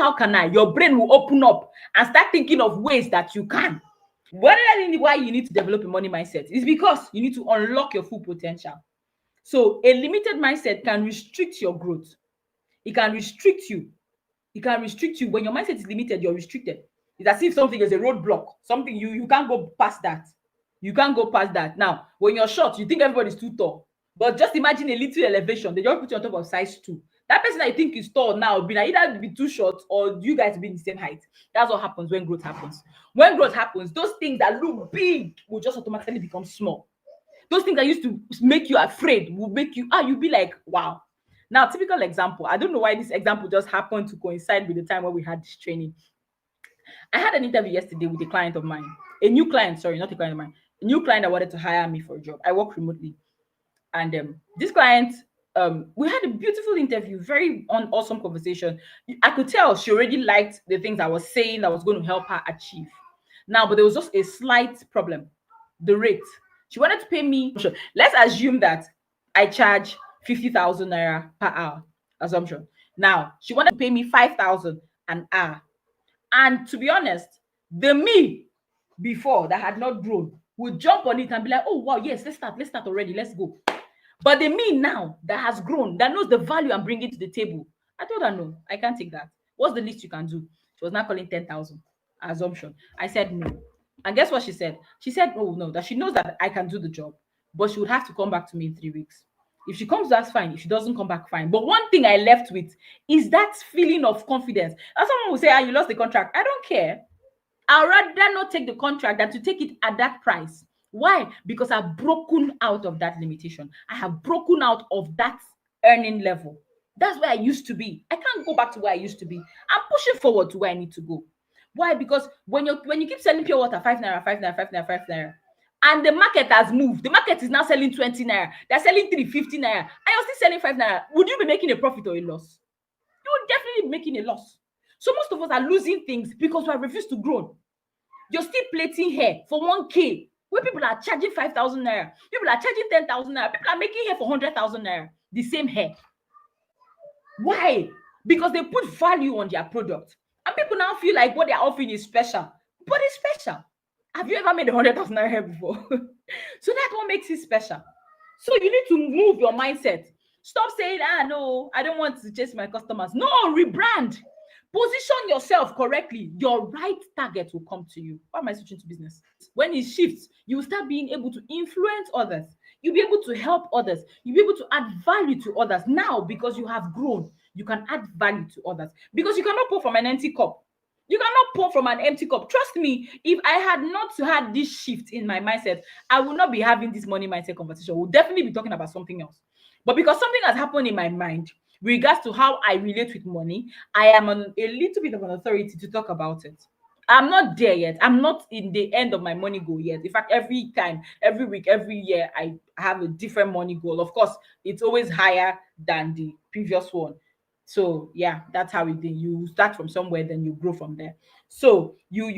how can I? Your brain will open up and start thinking of ways that you can. One other thing why you need to develop a money mindset is because you need to unlock your full potential. So a limited mindset can restrict your growth. It can restrict you. It can restrict you. When your mindset is limited, you're restricted. It's as if something is a roadblock. Something you can't go past that. You can't go past that. Now, when you're short, you think everybody's too tall. But just imagine a little elevation. They just put you on top of size 2. That person that you think is tall now will be either be too short or you guys be in the same height. That's what happens when growth happens. When growth happens, those things that look big will just automatically become small. Those things that used to make you afraid will make you, you'll be like, wow. Now, typical example. I don't know why this example just happened to coincide with the time when we had this training. I had an interview yesterday with a client of mine. A new client, sorry, not a client of mine. A new client that wanted to hire me for a job. I work remotely. And this client, we had a beautiful interview, very awesome conversation. I could tell she already liked the things I was saying that was going to help her achieve. Now, but there was just a slight problem. The rate. She wanted to pay me. Let's assume that I charge 50,000 naira per hour. Assumption. Now, she wanted to pay me 5,000 an hour. And to be honest, the me before that had not grown would jump on it and be like, oh, wow, yes, let's start already. Let's go. But the me now that has grown, that knows the value I'm bringing to the table, I told her, no, I can't take that. What's the least you can do? She was not calling 10,000 assumption. I said no. And guess what she said? She said, oh, no, that she knows that I can do the job, but she would have to come back to me in 3 weeks. If she comes, that's fine. If she doesn't come back, fine. But one thing I left with is that feeling of confidence. And someone will say, you lost the contract. I don't care. I'd rather not take the contract than to take it at that price. Why? Because I've broken out of that limitation. I have broken out of that earning level. That's where I used to be. I can't go back to where I used to be. I'm pushing forward to where I need to go. Why? Because when you keep selling pure water 5 naira, 5 naira, 5 naira, 5 naira, and the market has moved, the market is now selling 20 naira, they're selling 350 naira, and you're still selling 5 naira, would you be making a profit or a loss? You would definitely be making a loss. So most of us are losing things because we have refused to grow. You're still plating hair for 1K, where people are charging 5,000 naira, people are charging 10,000 naira, people are making hair for 100,000 naira, the same hair. Why? Because they put value on their product. And people now feel like what they're offering is special. But it's special. Have you ever made 100,000 naira hair before? So that's what makes it special. So you need to move your mindset. Stop saying, no, I don't want to chase my customers. No, rebrand. Position yourself correctly. Your right target will come to you. Why am I switching to business? When it shifts, you will start being able to influence others. You'll be able to help others. You'll be able to add value to others. Now, because you have grown, you can add value to others. Because you cannot pour from an empty cup. You cannot pour from an empty cup. Trust me, if I had not had this shift in my mindset, I would not be having this money mindset conversation. We'll definitely be talking about something else. But because something has happened in my mind with regards to how I relate with money, I am a little bit of an authority to talk about it. I'm not there yet. I'm not in the end of my money goal yet. In fact, every time, every week, every year, I have a different money goal. Of course, it's always higher than the previous one. So yeah, that's how it is. You start from somewhere, then you grow from there. So you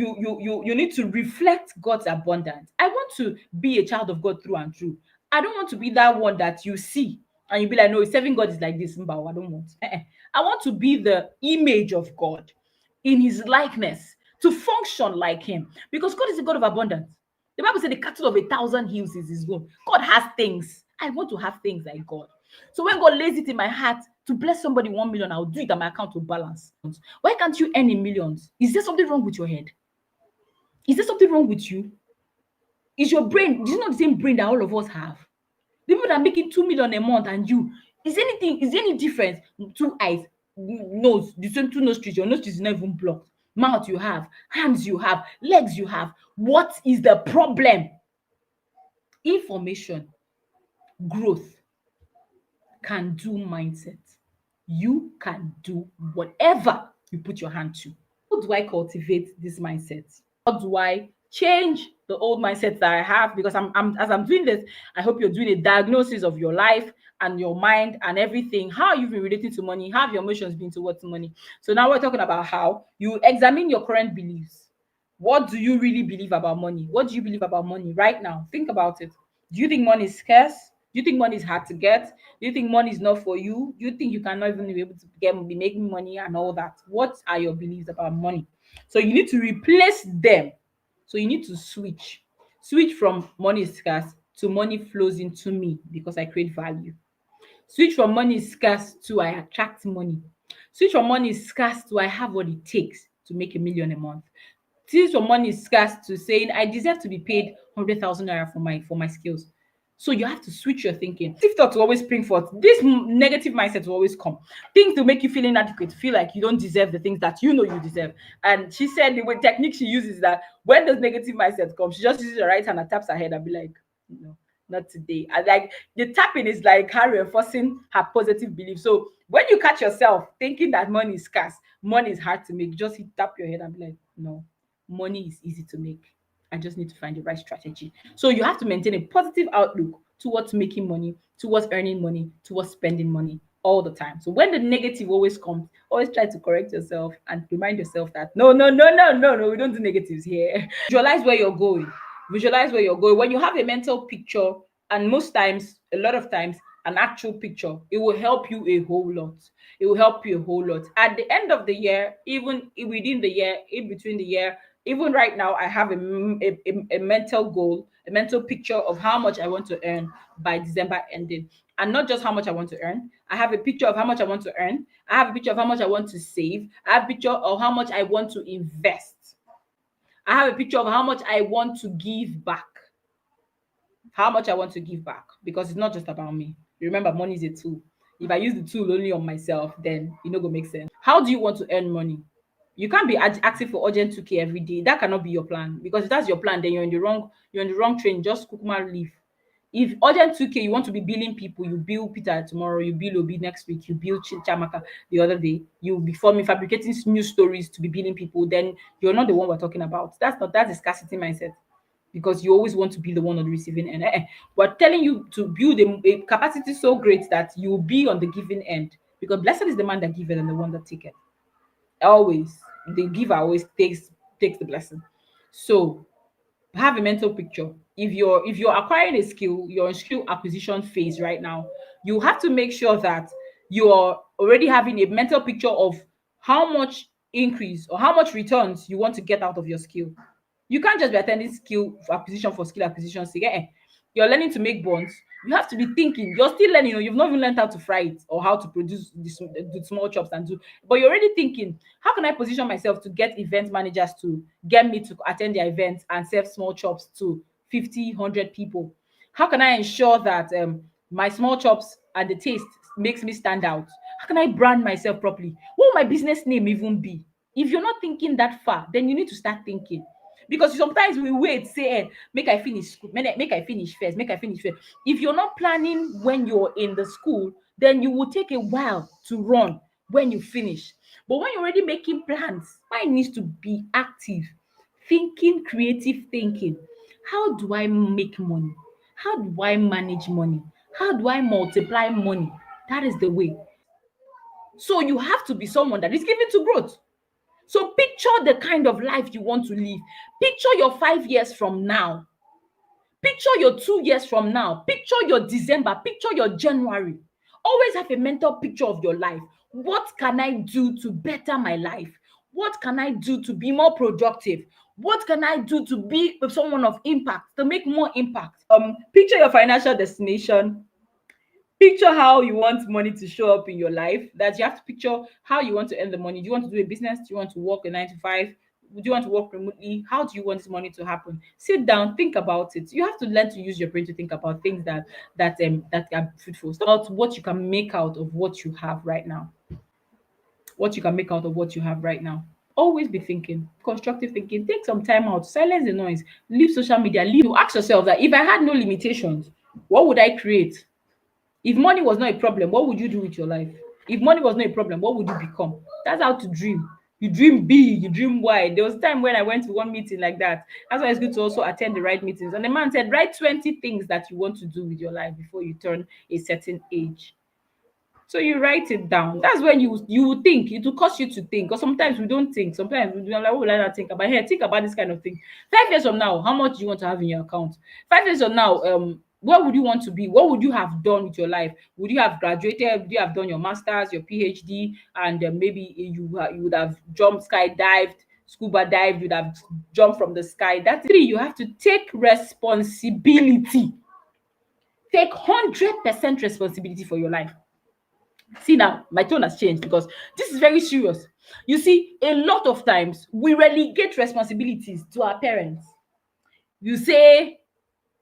need to reflect God's abundance. I want to be a child of God through and through. I don't want to be that one that you see and you be like, no, serving God is like this. I don't want. I want to be the image of God in his likeness, to function like him, because God is a God of abundance. The Bible says the cattle of 1,000 hills is his own. God has things. I want to have things like God. So when God lays it in my heart to bless somebody 1 million, I'll do it and my account will balance. Why can't you earn in millions? Is there something wrong with your head? Is there something wrong with you? Is your brain, is it not the same brain that all of us have? The people that are making 2 million a month and you, is there any difference? 2 eyes, nose, the same 2 nostrils, your nostrils is not even blocked. Mouth you have, hands you have, legs you have. What is the problem? Information, growth can do mindset. You can do whatever you put your hand to. How do I cultivate this mindset? How do I change the old mindset that I have? Because as I'm doing this, I hope you're doing a diagnosis of your life and your mind and everything. How you've been relating to money, how have your emotions been towards money? So now we're talking about how you examine your current beliefs. What do you really believe about money? What do you believe about money right now? Think about it. Do you think money is scarce? Do you think money is hard to get? Do you think money is not for you? Do you think you cannot even be able to be making money and all that? What are your beliefs about money? So you need to replace them. So you need to switch from money is scarce to money flows into me because I create value. Switch from money is scarce to I attract money. Switch from money is scarce to I have what it takes to make 1 million a month. Switch from money is scarce to saying I deserve to be paid 100,000 naira for my skills. So you have to switch your thinking. Negative thoughts will always spring forth. This negative mindset will always come. Things to make you feel inadequate, feel like you don't deserve the things that you know you deserve. And she said the way technique she uses is that when those negative mindset comes, she just uses her right hand and taps her head and be like, no, not today. And like the tapping is like her reinforcing her positive belief. So when you catch yourself thinking that money is scarce, money is hard to make, just tap your head and be like, no, money is easy to make. I just need to find the right strategy. So you have to maintain a positive outlook towards making money, towards earning money, towards spending money all the time. So when the negative always comes, always try to correct yourself and remind yourself that no, no, no, no, no, no, we don't do negatives here. Visualize where you're going. Visualize where you're going. When you have a mental picture, and most times, a lot of times, an actual picture, it will help you a whole lot. It will help you a whole lot. At the end of the year, even within the year, in between the year, even right now, I have a mental goal, a mental picture of how much I want to earn by December ending. And not just how much I want to earn. I have a picture of how much I want to earn. I have a picture of how much I want to save. I have a picture of how much I want to invest. I have a picture of how much I want to give back. How much I want to give back. Because it's not just about me. Remember, money is a tool. If I use the tool only on myself, then it no go make sense. How do you want to earn money? You can't be asking for urgent 2K every day. That cannot be your plan. Because if that's your plan, then you're in the wrong train. Just kukuma leave. If urgent 2K, you want to be billing people, you bill Peter tomorrow, you bill Obi next week, you bill Chamaka the other day, you'll be forming fabricating news stories to be billing people, then you're not the one we're talking about. That's a scarcity mindset because you always want to be the one on the receiving end. We're telling you to build a capacity so great that you'll be on the giving end because blessed is the man that giveth and the one that taketh. Always, the giver always takes the blessing. So have a mental picture. If you're acquiring a skill, you're in skill acquisition phase right now, you have to make sure that you're already having a mental picture of how much increase or how much returns you want to get out of your skill. You can't just be attending skill acquisition for skill acquisition sake. You're learning to make bonds. You have to be thinking. You're still learning. You've not even learned how to fry it or how to produce the small chops and do. But you're already thinking, how can I position myself to get event managers to get me to attend their events and serve small chops to 50, 100 people? How can I ensure that my small chops and the taste makes me stand out? How can I brand myself properly? What will my business name even be? If you're not thinking that far, then you need to start thinking. Because sometimes we wait, say, make I finish school, make I finish first, make I finish first. If you're not planning when you're in the school, then you will take a while to run when you finish. But when you're already making plans, mind needs to be active, thinking, creative thinking. How do I make money? How do I manage money? How do I multiply money? That is the way. So you have to be someone that is given to growth. So picture the kind of life you want to live. Picture your 5 years from now. Picture your 2 years from now. Picture your December. Picture your January. Always have a mental picture of your life. What can I do to better my life? What can I do to be more productive? What can I do to be someone of impact, to make more impact? Picture your financial destination. Picture how you want money to show up in your life. That you have to picture how you want to earn the money. Do you want to do a business? Do you want to work a 9 to 5? Do you want to work remotely? How do you want this money to happen? Sit down, think about it. You have to learn to use your brain to think about things that are fruitful. It's about what you can make out of what you have right now. What you can make out of what you have right now. Always be thinking, constructive thinking. Take some time out, silence the noise, leave social media. You ask yourself that if I had no limitations, what would I create? If money was not a problem, what would you do with your life? If money was not a problem, what would you become? That's how to dream. You dream big, you dream wide. There was a time when I went to one meeting like that. That's why it's good to also attend the right meetings. And the man said, write 20 things that you want to do with your life before you turn a certain age. So you write it down. That's when you will think. It will cause you to think. Because sometimes we don't think. Sometimes we are like, what will I not think about? Here, think about this kind of thing. 5 years from now, how much do you want to have in your account? 5 years from now, What would you want to be? What would you have done with your life? Would you have graduated? Would you have done your masters, your PhD, and maybe you would have jumped, skydived, scuba dived, you'd have jumped from the sky? That's three. You have to take responsibility. Take 100% responsibility for your life. See, now my tone has changed because this is very serious. You see, a lot of times we relegate responsibilities to our parents. You say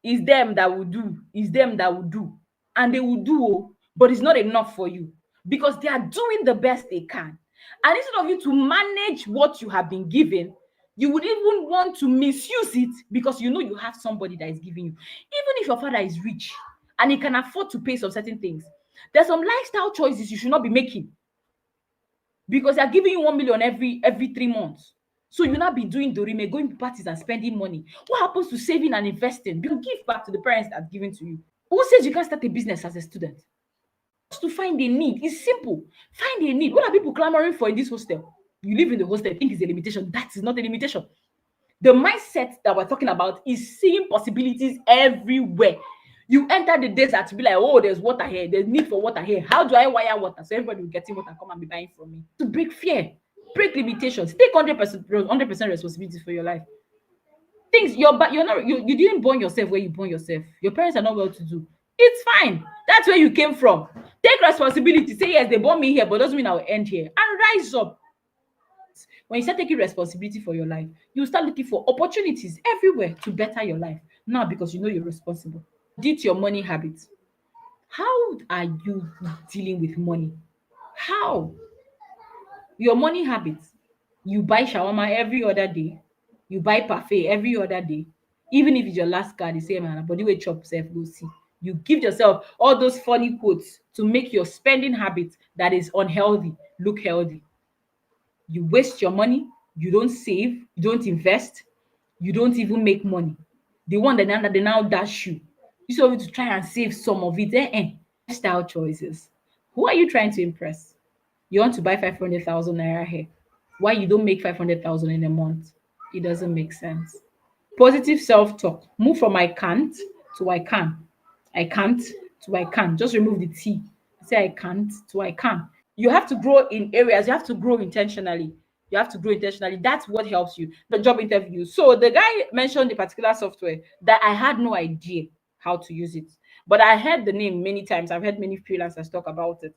it's them that will do, it's them that will do, and they will do, oh, but it's not enough for you because they are doing the best they can. And instead of you to manage what you have been given, you would even want to misuse it because you know you have somebody that is giving you. Even if your father is rich and he can afford to pay some certain things, there's some lifestyle choices you should not be making because they're giving you 1 million every 3 months. So you not be doing dorime, going to parties and spending money. What happens to saving and investing? You give back to the parents that have given to you. Who says you can't start a business as a student? Just to find a need. It's simple. Find a need. What are people clamoring for in this hostel? You live in the hostel, think it's a limitation. That is not a limitation. The mindset that we're talking about is seeing possibilities everywhere. You enter the desert to be like, oh, there's water here. There's need for water here. How do I wire water so everybody will get in water, come and be buying from me? To break fear, break limitations, take 100% responsibility for your life. Things you're not you didn't born yourself where you born yourself. Your parents are not well to do. It's fine. That's where you came from. Take responsibility. Say yes, they born me here, but doesn't mean I'll end here. And rise up. When you start taking responsibility for your life, you start looking for opportunities everywhere to better your life. Now, because you know you're responsible. Audit your money habits. How are you dealing with money? How? Your money habits. You buy shawarma every other day. You buy parfait every other day. Even if it's your last card, the same man, body weight chop self go see. You give yourself all those funny quotes to make your spending habit that is unhealthy look healthy. You waste your money, you don't save, you don't invest, you don't even make money. The one that they now dash you. You still need to try and save some of it. Style choices. Who are you trying to impress? You want to buy 500,000 naira hair. Why you don't make 500,000 in a month? It doesn't make sense. Positive self-talk. Move from I can't to I can. I can't to I can. Just remove the T. Say I can't to I can. You have to grow in areas. You have to grow intentionally. You have to grow intentionally. That's what helps you. The job interview. So the guy mentioned a particular software that I had no idea how to use it. But I heard the name many times. I've heard many freelancers talk about it.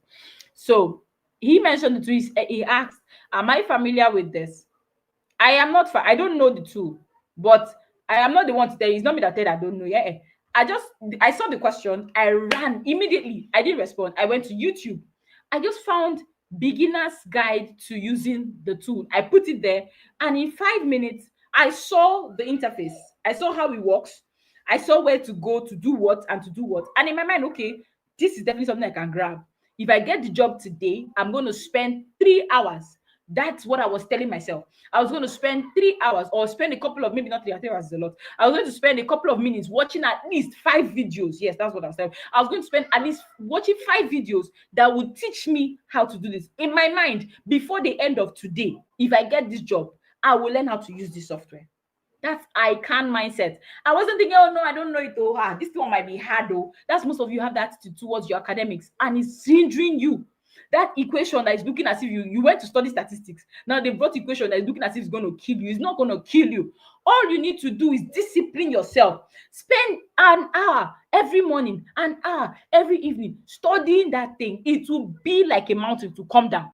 So he mentioned the tool. He asked, am I familiar with this? I am not. I don't know the tool, but I am not the one to tell you. It's not me that tell you I don't know. Yeah, I saw the question. I ran immediately. I didn't respond. I went to YouTube. I just found beginner's guide to using the tool. I put it there, and in 5 minutes, I saw the interface. I saw how it works. I saw where to go to do what and to do what. And in my mind, okay, this is definitely something I can grab. If I get the job today, I'm going to spend 3 hours. That's what I was telling myself. I was going to spend 3 hours or spend a couple of, maybe not 3 hours is a lot. I was going to spend a couple of minutes watching at least 5 videos. Yes, that's what I was saying. I was going to spend at least watching 5 videos that would teach me how to do this. In my mind, before the end of today, if I get this job, I will learn how to use this software. That's I can mindset. I wasn't thinking, oh no, I don't know it. Oh, this one might be hard. Oh, that's most of you have that towards your academics, and it's hindering you. That equation that is looking as if you went to study statistics. Now they brought equation that is looking as if it's going to kill you. It's not going to kill you. All you need to do is discipline yourself. Spend an hour every morning, an hour every evening studying that thing. It will be like a mountain to come down.